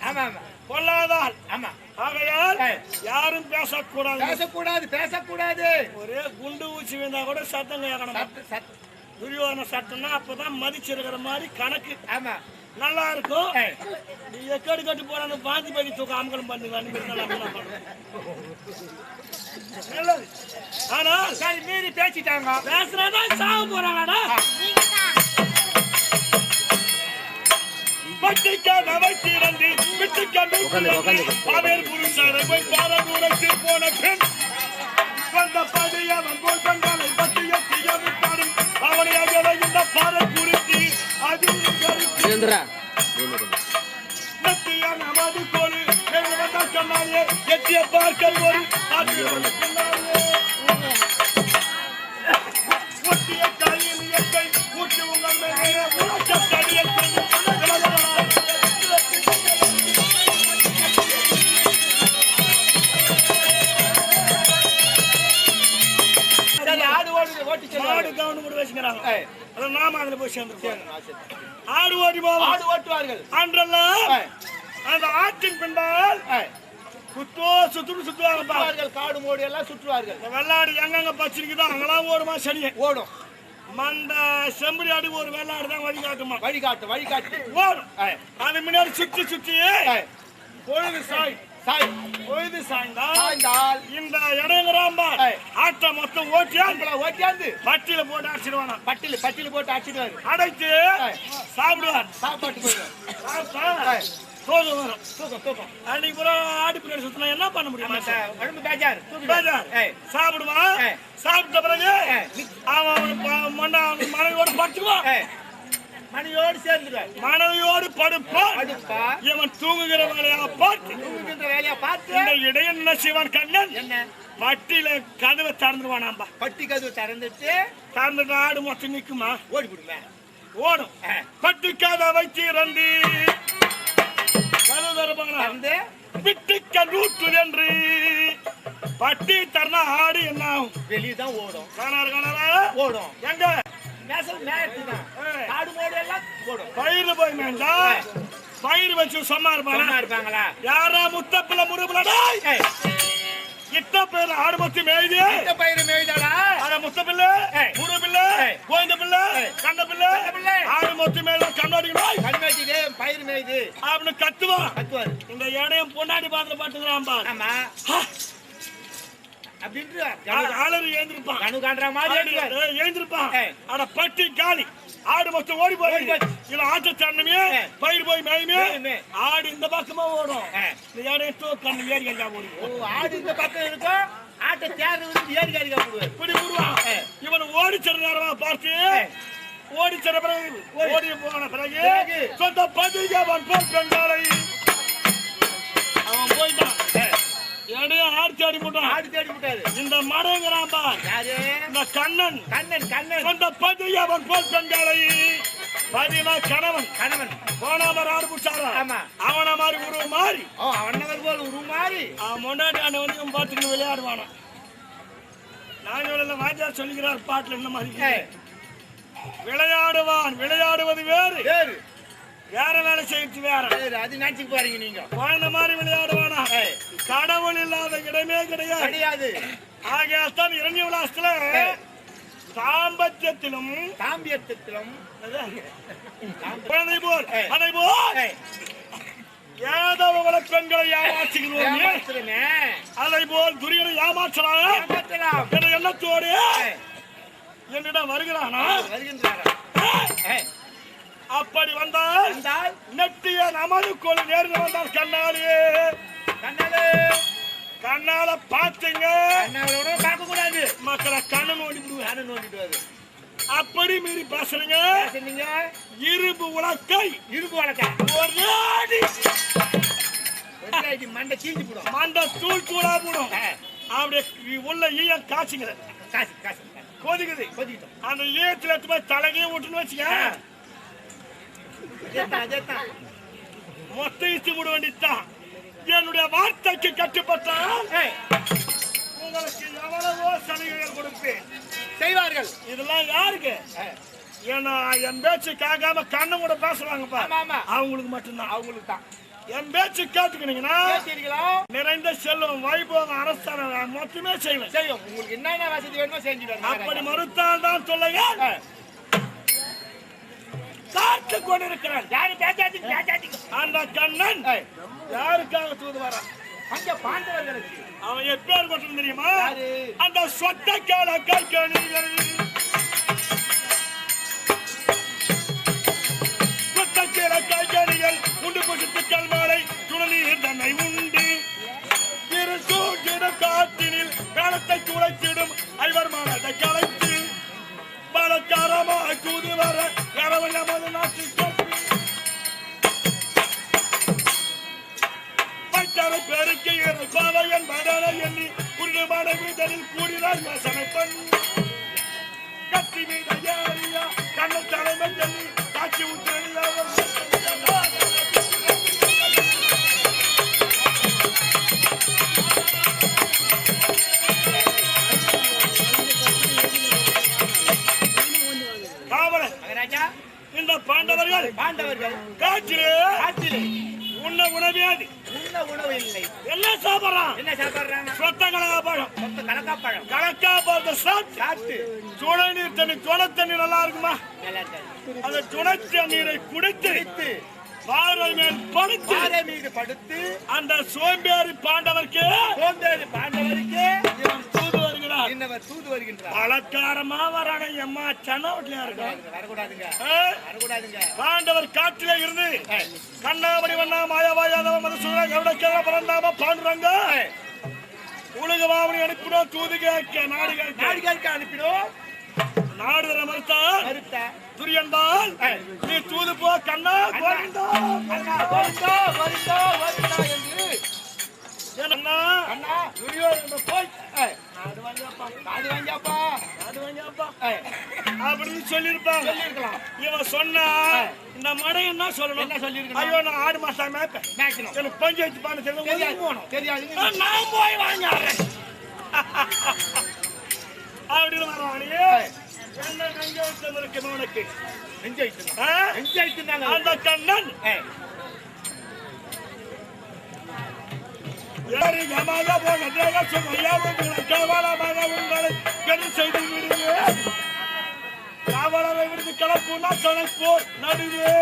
Speaker 2: கொல்லாதால். ஆகையால் யாரும் பேசக்கூடாது. ஒரே குண்டு ஊசி வந்தா கூட சத்தம் கேட்கணும். துரியோதன சட்டம்னா அப்பதான் மதிச்சிருக்கிற மாதிரி கணக்கு.
Speaker 3: ஆமா
Speaker 2: நல்லா இருக்கும். நீ எக்கடி கட்டு போறான்னு பாந்தி பதி தூக்க அமகலம் பண்ணுவான்னு ஆனா
Speaker 3: சரி மீறி பேசிட்டாங்க.
Speaker 2: பேசுறதா சாக போறாங்கடா. பட்டிக்காக வைத்திருந்து விட்டுக்கண்டு அவர் புருஷரை போய் பாரதூரத்து போன பெண் வந்த பதியவன் போல் பெண்களை பற்றிய விட்டாடும் அவனையாக இந்த பாறை குறித்து அதில் நமது கோழி சொன்னாலே எட்டிய பார்க்கல் ஒரு ஒட்டிய கையில் இயற்கை ஊற்றி உங்கள் மேலே உலகத்தடியை ஆடு கவுன் கூட வச்சுக்கிறாங்க. நாம அதுல போய் சேர்ந்துருக்கோம். ஆடு ஓடி போவோம்.
Speaker 3: ஆடு ஓட்டுவார்கள்
Speaker 2: அன்றெல்லாம் அந்த ஆற்றின் பின்னால் சுற்றுவாங்க.
Speaker 3: காடு மோடி எல்லாம் சுற்றுவார்கள்.
Speaker 2: வெள்ளாடு எங்கெங்க பச்சிருக்குதோ அங்கெல்லாம் ஓடுமா சனியை
Speaker 3: ஓடும்.
Speaker 2: மந்த செம்பரி ஆடு ஒரு வெள்ளாடு தான் வழிகாட்டுமா.
Speaker 3: வழிகாட்டு
Speaker 2: ஓடும். அது முன்னாடி சுற்றி பொழுது பொழுது சாய்ந்தால் இந்த இடங்கிறாம்பா ஆட்டை மொத்தம் ஓட்டியாந்து பட்டியில போட்டு அடிச்சிடுவானா.
Speaker 3: பட்டியில போட்டு அடிச்சிடுவாரு.
Speaker 2: அடைச்சு சாப்பிடுவார்.
Speaker 3: சாப்பாட்டு
Speaker 2: போயிடுவார். தூக்கம் வரும். தூக்கம் அன்னைக்கு பூரா ஆடு பின்னாடி சுத்தினா என்ன பண்ண முடியும்? சாப்பிடுவான். சாப்பிட்ட பிறகு அவன் மனைவியோடு படுத்துக்குவான். மனைவியோடு படுப்பான். இவன் தூங்குகிற வேலையா பார்த்து இடையன் என்ன செய்வான் கண்ணன்? பட்டியில கதவை திறந்துருவானாம்பா.
Speaker 3: பட்டி கதவை திறந்துட்டு
Speaker 2: ஆடு மொத்தம் நிக்குமா?
Speaker 3: ஓடி போடுங்க.
Speaker 2: ஓடும். பட்டி கதை வச்சு இறந்து விட்டுக்க நூற்று என்று பட்டி தரணா ஆடு என்ன
Speaker 3: வெளியதான் ஓடும்.
Speaker 2: ஓடும். எங்க பயிர் போய் மேஞ்சா பயிர் வச்சு சும்மா இருப்பாங்களா? யாரா முத்தப்பிள்ள முருபிள்ளடா இட்ட பேர் ஆடு மொத்தி மேய்து
Speaker 3: பயிர் மேய்தாடா.
Speaker 2: முத்தப்பிள்ளை முருபிள்ளை கோயந்த பிள்ளை கண்ட பிள்ளை ஆடு மொத்தி மேல கண்ணாடிக்கணும்.
Speaker 3: கண்ணாடி பயிர் மேய்து
Speaker 2: அப்படின்னு கத்துவார். இந்த இடையும் பொன்னாடி பாத்திர பாட்டுக்கிறான் பா.
Speaker 3: ஆமா
Speaker 2: பட்டி காலி ஆடு மொத்தம் ஓடி போய் ஆட்ட தரணுமே பயிர் போய் மேயுமே ஆடு இந்த பக்கமா ஓடும். ஏறி ஓடும்.
Speaker 3: ஆடு இந்த பக்கம் இருக்கும். ஆட்டை ஏறி
Speaker 2: இவன் ஓடிச்ச நேரமா பார்த்து ஓடிச்ச பிறகு ஓடி போன பிறகு சொந்த பதிகை அவன் போல் பெண்களை அவன் போயிட்டான். ஆடு தேடி போட்டாரு. இந்த மடங்கிறான்பா இந்த கண்ணன் சொந்த பதிகை அவன் போல் பெண்களை பதினா கணவன் போனவர் ஆடு பிடிச்சாரா? அவன மாதிரி உருவ மாறி அவன் முன்னாடி அண்ணன் வந்து இவன் பார்த்துட்டு விளையாடுவானா. நாங்கள் வாத்தியார் சொல்லுகிறார் பாட்டுல இந்த மாதிரி விளையாடுவது வேறு வேற வேலை செய்யறது வேற.
Speaker 3: அது நினைச்சு பாருங்க. நீங்க
Speaker 2: குழந்தை மாதிரி விளையாடுவானா? கடவுள் இல்லாத இடமே கிடையாது. ஆகையால்தான் இரண்ய விலாசத்துல தாம்பத்தியத்திலும் குழந்தை போல் அதை போல் ஏதோ பெண்களை ஏமாற்றுகிறோம். அதை போல் துரியனை ஏமாற்றலாம் என்ற எண்ணத்தோடு என்னிடம் வருகிறானா? அப்படி வந்தால் நெட்டிய நமது கோழி நேரில் வந்தால் கண்ணால பாத்துங்க.
Speaker 3: பார்க்க கூடாது.
Speaker 2: மக்களை கண்ணை நோண்டிடுவாரு. அப்படி மீறி பேசுறீங்க. இரும்பு உலக்கை ஒரே அடி
Speaker 3: மண்டை சீஞ்சு போடும்.
Speaker 2: மண்டை தூளா போடும். அப்படியே உள்ள ஈயம் காய்ச்சுங்க. கொதிக்குது. அந்த ஈயத்துல எடுத்து போய் தலைகையும் விட்டுன்னு வச்சுக்க. மொத்த இச்சு விட வேண்டியதுதான். என்னுடைய வார்த்தைக்கு கட்டுப்பட்டால் உங்களுக்கு எவ்வளவோ சலுகைகள் கொடுப்பேன்.
Speaker 3: செய்வார்கள்.
Speaker 2: இதெல்லாம் யாருக்கு? ஏன்னா என் பேச்சு கேட்காம கண்ணு கூட பேசுவாங்கப்பா. அவங்களுக்கு மட்டும்தான்.
Speaker 3: அவங்களுக்கு தான்.
Speaker 2: என் பேச்சு கேட்டுக்கினீங்கன்னா நிறைந்த செல்வம் வைபவம் அரசாங்கம் மொத்தமே செய்யும்.
Speaker 3: உங்களுக்கு என்னென்ன வசதி வேணுமோ செஞ்சுடுவாங்க.
Speaker 2: அப்படி மறுத்தால் தான் சொல்லுங்க காத்து கொண்டிருக்கிறான்.
Speaker 3: யாரு பேசாதீங்க.
Speaker 2: அந்த கண்ணன் யாருக்காக தூது வரான்?
Speaker 3: அங்க பாண்டவர்களுக்கு.
Speaker 2: அவன் எப்பேர் கொண்டு தெரியுமா?
Speaker 3: யாரு?
Speaker 2: அந்த சொத்த கால கைகணிகள் சொத்தக்கீழ கைகணிகள் உண்டு புசித்து கல்மாலை துணநீர் தன்னை உண்டு திருச்சூட்டிடும் காற்றினில் காலத்தை துளைத்திடும் ஐவர் மனதை கலைத்து பலக்காரமாக தூது வர இரவல் நமது நாட்டில் பெருக்கி பாவையன் படலை எண்ணி குருமான வீதனில் கூடினார் யோசனை பண்ணி கட்சி மீத ஏறியா கண்ண தலைமை சொல்லி காட்சி உத்தரவில் காவலன் இந்த பாண்டவர்கள் காற்றிலே உண்ண உணவியாது
Speaker 3: உணவு இல்லை.
Speaker 2: என்ன சாப்பிடுறான்? சொத்த கலக்காப்பழம். கலக்காப்பழத்தை சாப்பிட்டு சுனை நீர் தண்ணி சுனை தண்ணி நல்லா இருக்குமா? அந்த சுனை தண்ணீரை குடித்து பாறை மேல் படுத்து அந்த சோம்பேறி பாண்டவருக்கு தூது வருகிறார். பலக்காரமா வரான எம்மா சனவட்டியா
Speaker 3: வரக்கூடாதுங்க.
Speaker 2: பாண்டவர் காட்டிலே இருந்து கண்ணாமணி வண்ணா மாயாவாயாதவ மதுசூர கருடக்கேர பரந்தாம பாண்டுறாங்க. உலகவாமணி அனுப்பினோம் தூது கேட்க நாடு கேட்க அனுப்பினோம். நாடு மறுத்தா துரியன்பால் நீ தூது போ கண்ணா கோவிந்தா என்று துரியோதன போய் அப்படின்னு சொல்லிருப்பாங்க. இவன் சொன்னா இந்த மடை என்ன சொல்லணும்? ஐயோ நான் ஆடு மாசம் மேய்ப்பேன் எனக்கு பஞ்சு வச்சு பான்னு தெரியாது நான் போய் வாங்க அப்படின்னு வருவாங்க. என்ன நெஞ்சு இருக்கு உனக்கு? அந்த கண்ணன் காவலரை விடுத்து கிளப்புனா போர் நடுவே.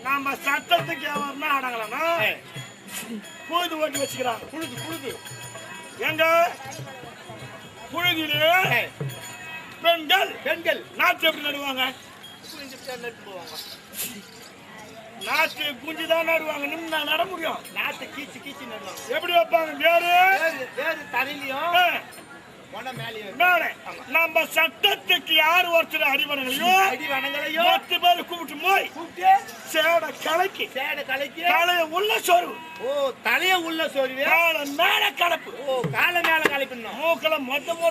Speaker 2: நாம சட்டத்துக்கு எவர்னா அடங்கலன்னா புழுது ஓட்டி வச்சுக்கிறாங்க. புழுது எங்க புழுதிலே பெண்கள் நாட்டு எப்படி நடுவாங்க? நாட்டு குஞ்சுதான் நடுவாங்க. நின்று நட முடியும்?
Speaker 3: நாட்டு கீச்சு நடுவாங்க.
Speaker 2: எப்படி வைப்பாங்க? வேறு
Speaker 3: தரையிலையும்
Speaker 2: மேலே. நம்ம சட்டத்துக்கு யாரு ஒருத்தர் அடிவனங்களையும் 10 பேர் கூப்பிட்டு போய் சேட கலைக்கு தலைய உள்ள சொருவு.
Speaker 3: தலைய உள்ள சொருவு
Speaker 2: மேல கலப்பு.
Speaker 3: கால மேல கலப்பிடணும்.
Speaker 2: மூக்கல மொத்தமா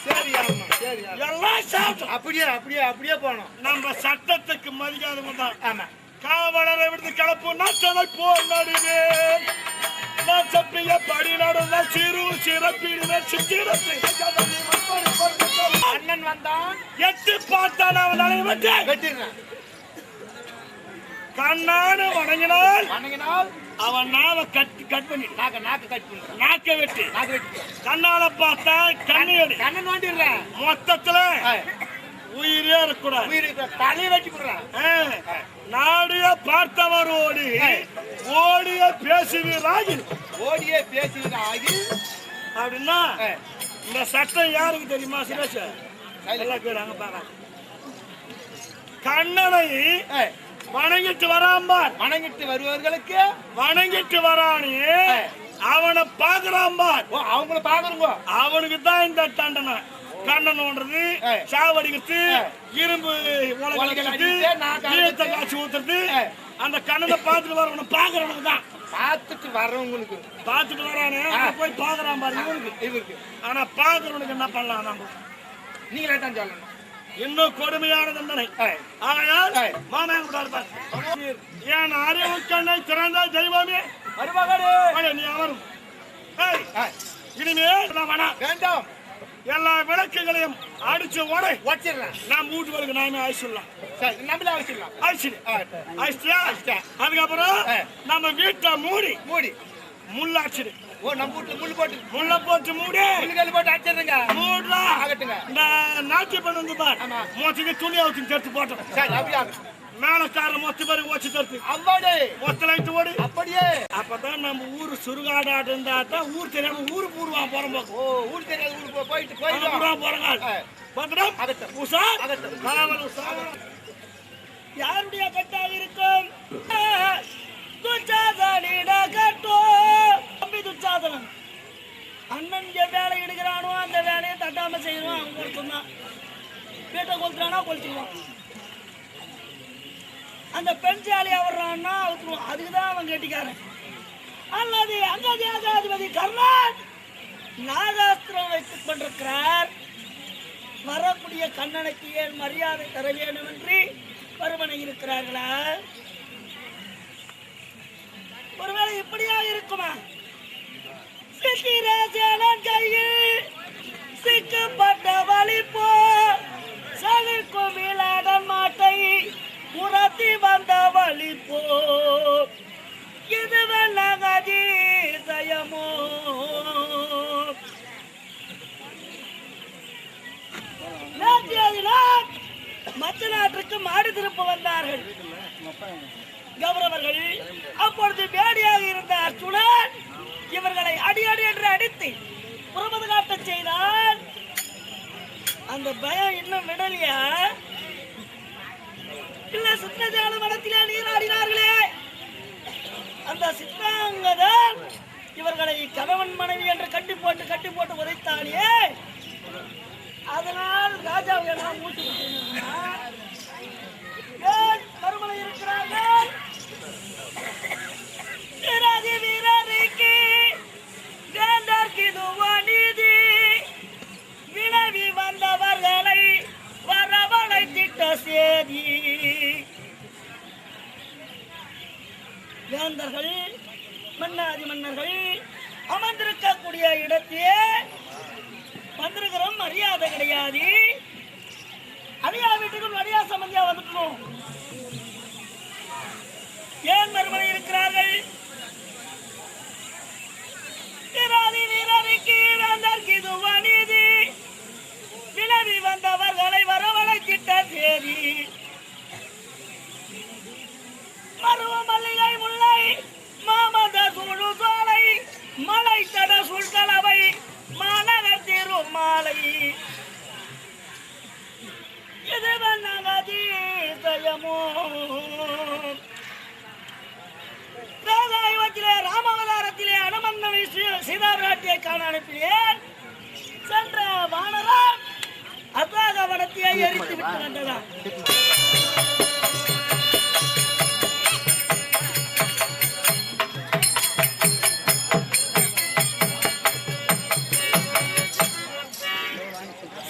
Speaker 2: சரி எல்லாம் சாப்பிட்டோம்.
Speaker 3: அப்படியே போனோம்.
Speaker 2: நம்ம சட்டத்துக்கு மதிக்காதவங்க தான்.
Speaker 3: ஆமா.
Speaker 2: காவலரை விடுத்து கலப்பு நச்சதை போல் நடுவே சப்பிய படி நடுந்த சிறு சிறப்பிடுவே சித்திரத்தை
Speaker 3: அண்ணன் வந்தான்.
Speaker 2: எட்டு பார்த்தான் அவன்
Speaker 3: வெட்டிடுறான்.
Speaker 2: கண்ணான வணங்கினால் அவன் நாவை கட் பண்ணி நாக்க வெட்டி கண்ணால பார்த்தா
Speaker 3: கண்ணன் வாண்டிடுறான்.
Speaker 2: மொத்தத்துல உயிரே இருக்கக்கூடாது.
Speaker 3: தலையை வெட்டி போடுறான்.
Speaker 2: நாடிய பார்த்தவர் ஓடிய பேசுவீராகி அப்படின்னா இந்த சட்டம் யாருக்கு தெரியுமா? சுரேஷ் எல்லாம் கேடாங்க பாக்க. கண்ணனை வணங்கிட்டு வராம்பார்.
Speaker 3: வணங்கிட்டு வருவர்களுக்கு
Speaker 2: வணங்கிட்டு வரானே அவனை பாக்குறாம்பார்.
Speaker 3: அவங்கள பாக்குறோங்க.
Speaker 2: அவனுக்கு தான் இந்த தண்டனை. கண்ணன்றது சாவடிக்கிறது, இரும்பு காட்சி ஊத்துறது. அந்த கண்ணனை பார்த்துட்டு வரவனை பாக்குறவனுக்கு தான்.
Speaker 3: பார்த்துட்டு வர்றவங்களுக்கு
Speaker 2: பார்த்துட்டு வரானே போய் பாக்குறான் பாரு இவருக்கு. ஆனா பாக்குறவனுக்கு என்ன பண்ணலாம்? நம்ம
Speaker 3: நீங்களே தான் சொல்லணும்.
Speaker 2: இன்னும் கொடுமையான தண்டனை. ஆகையால் மாமன் என் அறிவு கண்ணை திறந்த தெய்வமே நீ அவரும் இனிமே
Speaker 3: வேண்டாம்.
Speaker 2: எல்லா விளக்குகளையும் அடிச்சு
Speaker 3: உடைச்சிடலாம்.
Speaker 2: நான் வீட்டுக்கு நாமே அழிச்சிடலாம்.
Speaker 3: நம்மளே அழிச்சிடலாம்.
Speaker 2: அதுக்கப்புறம் நம்ம வீட்டை மூடி முள்ளாச்சிடு.
Speaker 3: ஓ நம்ம வீட்டுல
Speaker 2: முள்ள போட்டு மூடி
Speaker 3: முள்ளுகள் போட்டு அடிச்சிருங்க
Speaker 2: மூடுடா
Speaker 3: ஆகட்டுங்க
Speaker 2: இந்த நாச்சி பண்ண வந்து பார் மொத்தக்கு துணி அவுத்து தடுத்து போட்டோம்
Speaker 3: சரி அப்படியே ஆகட்டும்
Speaker 2: மேல கார மொத்த பேருக்கு வச்சு தடுத்து
Speaker 3: அம்மாடே
Speaker 2: மொத்த லைட் ஓடி
Speaker 3: அப்படியே
Speaker 2: அப்பதான் நம்ம ஊரு சுருகாடாட்டு இருந்தா தான் ஊர் தெரியாம ஊருக்கு ஊருவான் போறோம்
Speaker 3: ஓ ஊர் தெரியாது ஊருக்கு போயிட்டு
Speaker 2: போறாங்க பத்திரம்
Speaker 3: அகட்டும்
Speaker 2: உஷார்
Speaker 3: அகட்டும்
Speaker 2: காவல் உஷார் யாருடைய கட்டாக இருக்கும் துச்சாதனிட கட்டோ தம்பி துச்சாதனன் அண்ணன் வேலை எடுக்கிறானோ அந்த வேலையை தட்டாம செய்யணும் அவங்க ஒருத்தந்தான் வீட்டை கொளுத்துறானா கொளுத்துருவான் அந்த பெண் சாலியா வர்றான்னா அவுத்துருவான் அதுக்குதான் அவன் கெட்டிக்காரன் அல்லது அங்க தேசாதிபதி கர்ணன் நாகாஸ்திரம் வைத்துக் கொண்டிருக்கிறார் வரக்கூடிய கண்ணனுக்கு ஏன் மரியாதை தர வேண்டும் என்று பருவனை இருக்கிறார்களா ஒருவேளை இப்படியாக இருக்குமா சித்திரசேனன் கையில் சிக்கப்பட்ட வலிப்போ சலிக்கும் விளாடன் மாட்டை உரத்தி வந்த வலிப்போ இது வெள்ளகதி தயமோ மற்ற நாட்டிற்கு மாடு திருப்ப வந்தார்கள் கௌரவர்கள். அப்பொழுது பேடியாக இருந்த அர்ஜுனன் இவர்களை அடி அடி என்று அடித்து புறமது காட்ட செய்தால் அந்த பயம் இன்னும் விடலையா? இல்ல சித்தஜால மடத்திலே நீராடினார்களே அந்த சித்தாங்கதான் இவர்களை கணவன் மனைவி என்று கட்டி போட்டு உதைத்தாலே அதனால் ராஜாவை எல்லாம் மூச்சு மறுமலை இருக்கிறார்கள். வீரருக்கு நீதி வினவி வந்தவர்களை வரவழை திட்ட சேதி வேந்தர்கள் மன்னாதி மன்னர்கள் அமர்ந்திருக்கக்கூடிய இடத்திலே வந்திருக்கிறோம். மரியாதை கிடையாது. அடியா வீட்டுக்கும் அடியா சம்பந்தியா வந்துட்டோம். ஏன் மறுமனை இருக்கிறார்கள்? வீரருக்கு நீதி வினவி வந்தவர்களை வரவழைத்திட்ட தேதி மருவ மல்லிகை முல்லை மாமத சூழு சோலை மலை தட சுழ்கலவை மாநகர் திருமாலை இது வண்ணகதீதயமோ வேதாயுவத்திலே ராமாவதாரத்திலே அனுமந்தனை சீதாபிராட்டியை காண அனுப்பினேன். சென்ற வானரம் அதாக வனத்தையை எரித்து விட்டு வந்ததா?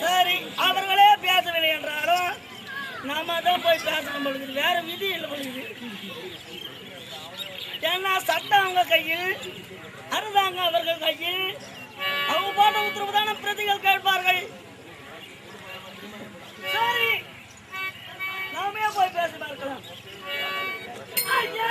Speaker 2: சரி, அவர்களே பேசவில்லை என்றாலும் நாம தான் போய் பேசணும் பொழுது வேற விதி இல்லை பொழுது. ஏன்னா சட்டம் அவங்க கையில், அரசாங்க அவர்கள் கையில். அவங்க போட்ட உத்தரவு தானே பிரதிகள் கேட்பார்கள். சரி, நாமே போய் பேசி பார்க்கலாம். ஐயா